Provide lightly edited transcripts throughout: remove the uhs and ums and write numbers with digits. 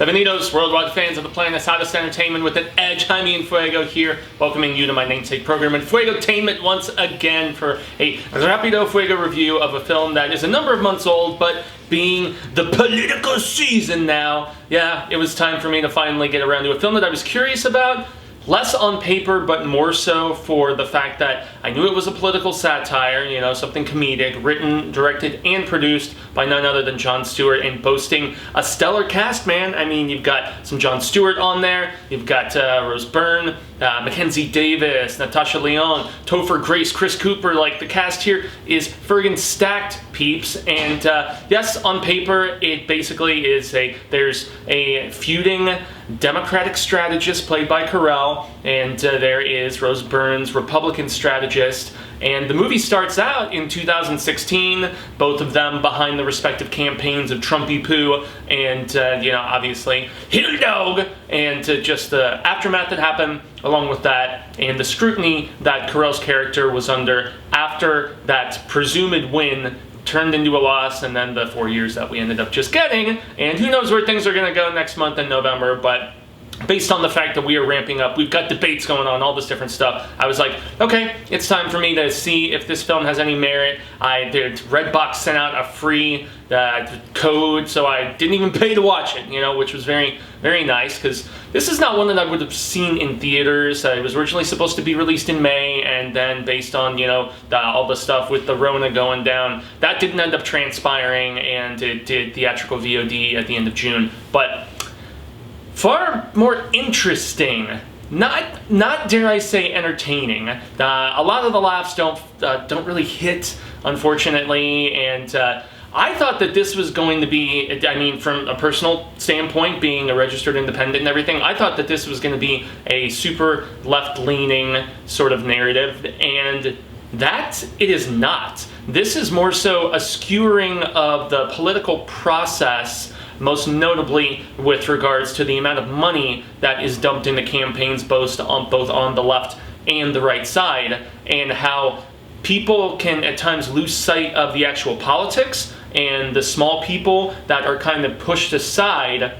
Bienvenidos, worldwide fans of the planet Satire Entertainment with an edge. Jaime En Fuego here, welcoming you to my namesake program, Enfuegotainment, once again for a rapido fuego review of a film that is a number of months old, but being the political season now, yeah, it was time for me to finally get around to a film that I was curious about. Less on paper, but more so for the fact that I knew it was a political satire, you know, something comedic, written, directed, and produced by none other than Jon Stewart, and boasting a stellar cast, man. I mean, you've got some Jon Stewart on there, you've got Rose Byrne, Mackenzie Davis, Natasha Lyonne, Topher Grace, Chris Cooper. Like, the cast here is friggin' stacked, peeps. And yes, on paper, it basically is there's a feuding Democratic strategist played by Carell, and there is Rose Byrne's Republican strategist. And the movie starts out in 2016, both of them behind the respective campaigns of Trumpy Poo and, you know, obviously, Hill Dog, and just the aftermath that happened along with that, and the scrutiny that Carell's character was under after that presumed win turned into a loss, and then the 4 years that we ended up just getting. And who knows where things are going to go next month in November, but based on the fact that we are ramping up, we've got debates going on, all this different stuff, I was like, okay, it's time for me to see if this film has any merit. Redbox sent out a free code, so I didn't even pay to watch it, you know, which was very, very nice, because this is not one that I would have seen in theaters. It was originally supposed to be released in May, and then based on, you know, all the stuff with the Rona going down, that didn't end up transpiring, and it did theatrical VOD at the end of June. But far more interesting, not dare I say entertaining. A lot of the laughs don't really hit, unfortunately, and I thought that this was going to be, I mean, from a personal standpoint, being a registered independent and everything, I thought that this was going to be a super left-leaning sort of narrative, and that it is not. This is more so a skewering of the political process, most notably with regards to the amount of money that is dumped into campaigns both on the left and the right side, and how people can at times lose sight of the actual politics and the small people that are kind of pushed aside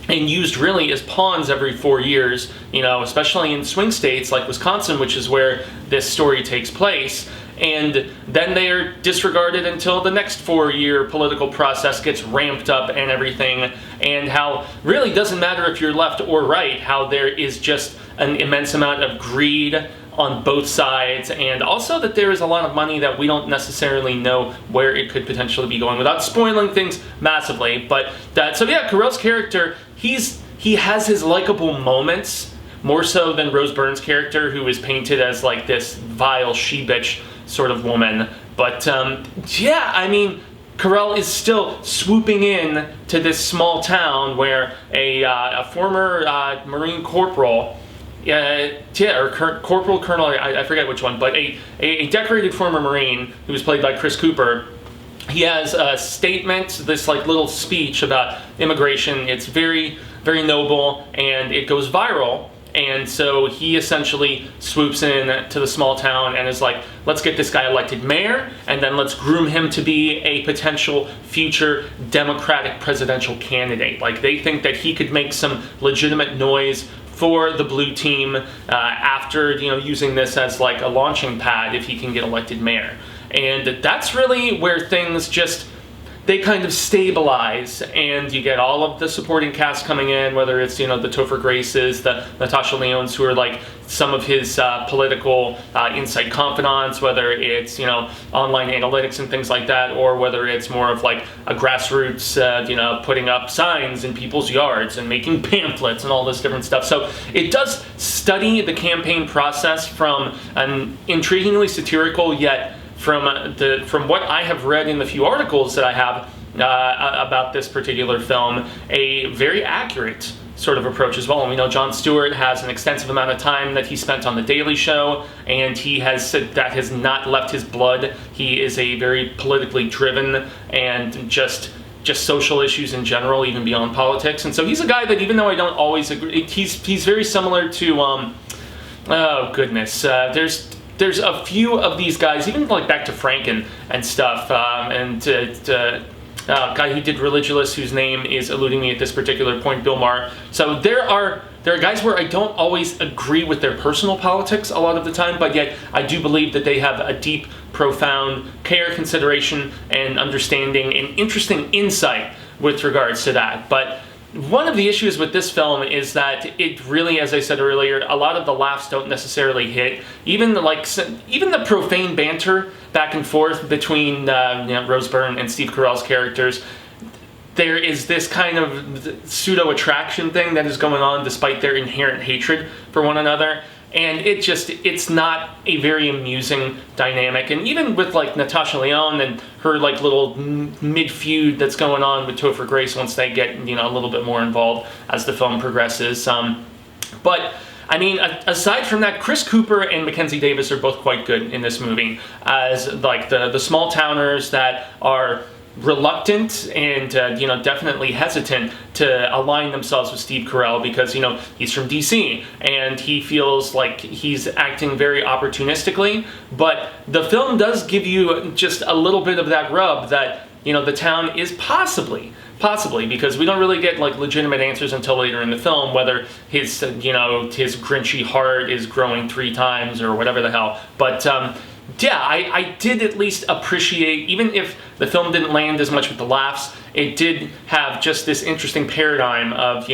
and used really as pawns every 4 years, you know, especially in swing states like Wisconsin, which is where this story takes place. And then they are disregarded until the next 4-year political process gets ramped up and everything, and how really doesn't matter if you're left or right, how there is just an immense amount of greed on both sides, and also that there is a lot of money that we don't necessarily know where it could potentially be going, without spoiling things massively. But so yeah, Carell's character, he has his likable moments, more so than Rose Byrne's character, who is painted as like this vile she-bitch sort of woman. But yeah, I mean, Carell is still swooping in to this small town where a former Marine corporal, or corporal, colonel, I forget which one, but a decorated former Marine who was played by Chris Cooper. He has a statement, this like little speech about immigration. It's very, very noble, and it goes viral. And so he essentially swoops in to the small town and is like, let's get this guy elected mayor, and then let's groom him to be a potential future Democratic presidential candidate. Like, they think that he could make some legitimate noise for the blue team after, you know, using this as like a launching pad if he can get elected mayor. And that's really where things just, they kind of stabilize, and you get all of the supporting cast coming in, whether it's, you know, the Topher Graces, the Natasha Lyonnes, who are like some of his political inside confidants, whether it's, you know, online analytics and things like that, or whether it's more of like a grassroots, you know, putting up signs in people's yards and making pamphlets and all this different stuff. So it does study the campaign process from an intriguingly satirical, yet from what I have read in the few articles that I have about this particular film, a very accurate sort of approach as well. And we know Jon Stewart has an extensive amount of time that he spent on The Daily Show, and he has said that has not left his blood. He is a very politically driven, and just social issues in general, even beyond politics. And so he's a guy that, even though I don't always agree, he's very similar to oh goodness, there's a few of these guys, even like back to Friggin and stuff, and guy who did Religulous, whose name is eluding me at this particular point, Bill Maher. So there are guys where I don't always agree with their personal politics a lot of the time, but yet I do believe that they have a deep, profound care, consideration, and understanding, and interesting insight with regards to that. But one of the issues with this film is that it really, as I said earlier, a lot of the laughs don't necessarily hit. Even the profane banter back and forth between Rose Byrne and Steve Carell's characters, there is this kind of pseudo-attraction thing that is going on despite their inherent hatred for one another. And it's not a very amusing dynamic. And even with like Natasha Lyonne and her like little mid-feud that's going on with Topher Grace once they get, a little bit more involved as the film progresses. But I mean, aside from that, Chris Cooper and Mackenzie Davis are both quite good in this movie as like the small towners that are reluctant and definitely hesitant to align themselves with Steve Carell because he's from DC and he feels like he's acting very opportunistically. But the film does give you just a little bit of that rub that the town is possibly, because we don't really get like legitimate answers until later in the film whether his his grinchy heart is growing 3 times or whatever the hell. But yeah, I did at least appreciate, even if the film didn't land as much with the laughs, it did have just this interesting paradigm of,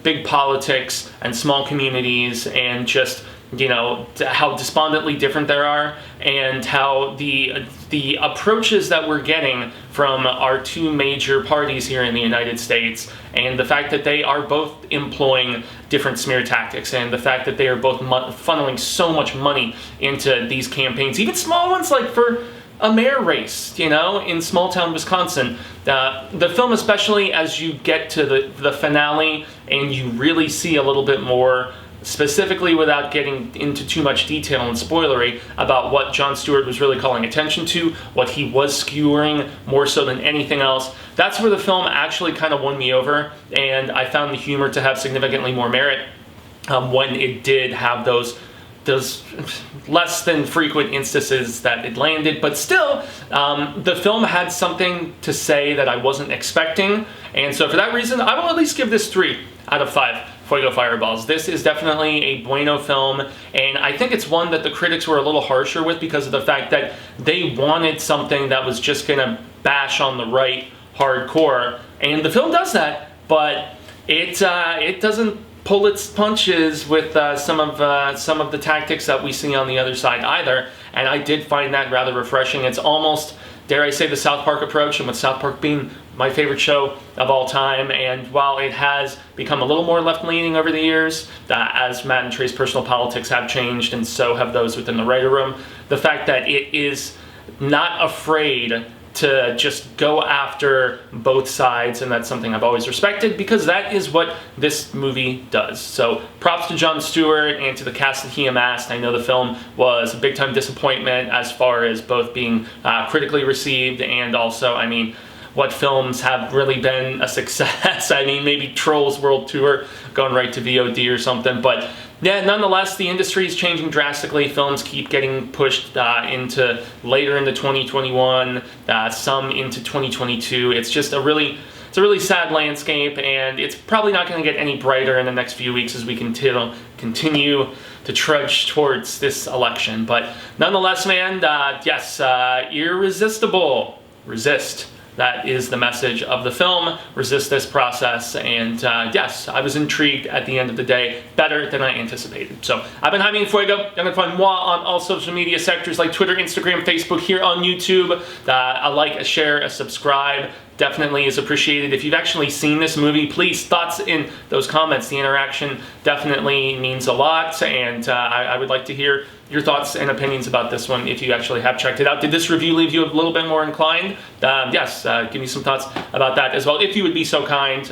big politics and small communities and just, how despondently different there are and how the approaches that we're getting from our 2 major parties here in the United States and the fact that they are both employing different smear tactics and the fact that they are both funneling so much money into these campaigns, even small ones like for a mayor race, in small town Wisconsin. The film, especially as you get to the finale and you really see a little bit more specifically without getting into too much detail and spoilery about what Jon Stewart was really calling attention to, what he was skewering more so than anything else. That's where the film actually kind of won me over, and I found the humor to have significantly more merit when it did have those less than frequent instances that it landed. But still, the film had something to say that I wasn't expecting, and so for that reason, I will at least give this 3 out of 5. Fuego Fireballs. This is definitely a bueno film, and I think it's one that the critics were a little harsher with because of the fact that they wanted something that was just gonna bash on the right hardcore, and the film does that, but it doesn't pull its punches with some of the tactics that we see on the other side either, and I did find that rather refreshing. It's almost, dare I say, the South Park approach, and with South Park being my favorite show of all time, and while it has become a little more left-leaning over the years, as Matt and Trey's personal politics have changed, and so have those within the writer room, the fact that it is not afraid to just go after both sides, and that's something I've always respected because that is what this movie does. So props to Jon Stewart and to the cast that he amassed. I know the film was a big-time disappointment as far as both being critically received and also, I mean, what films have really been a success. I mean, maybe Trolls World Tour going right to VOD or something, but yeah, nonetheless, the industry is changing drastically. Films keep getting pushed into later into 2021, some into 2022. It's just a really sad landscape, and it's probably not going to get any brighter in the next few weeks as we continue to trudge towards this election. But nonetheless, man, yes, irRESISTible. Resist. That is the message of the film. Resist this process. And yes, I was intrigued at the end of the day, better than I anticipated. So I've been Jaime En Fuego. You can find moi on all social media sectors like Twitter, Instagram, Facebook, here on YouTube. A like, a share, a subscribe definitely is appreciated. If you've actually seen this movie, please, thoughts in those comments. The interaction definitely means a lot, and I would like to hear your thoughts and opinions about this one if you actually have checked it out. Did this review leave you a little bit more inclined? Yes, give me some thoughts about that as well, if you would be so kind.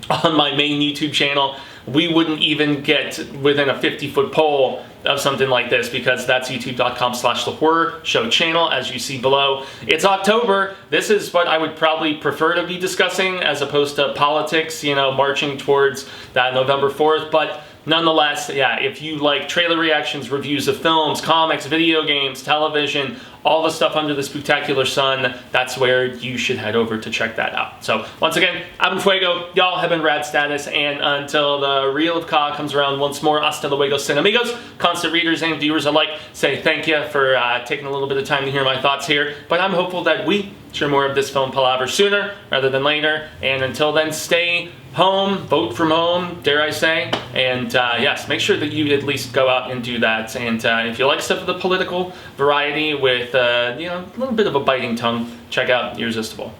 On my main YouTube channel, we wouldn't even get within a 50-foot pole of something like this because that's youtube.com/thehorrorshow channel, as you see below. It's October. This is what I would probably prefer to be discussing as opposed to politics, marching towards that November 4th. But nonetheless, yeah, if you like trailer reactions, reviews of films, comics, video games, television, all the stuff under the spectacular sun, that's where you should head over to check that out. So once again, I'm Enfuego, y'all have been rad status, and until the reel of Ka comes around once more, hasta luego, sin amigos. Constant readers and viewers alike say thank you for taking a little bit of time to hear my thoughts here, but I'm hopeful that we share more of this film palaver sooner rather than later, and until then, stay home, vote from home, dare I say, and yes, make sure that you at least go out and do that. And if you like stuff of the political variety with, you know, a little bit of a biting tongue, check out irRESISTible.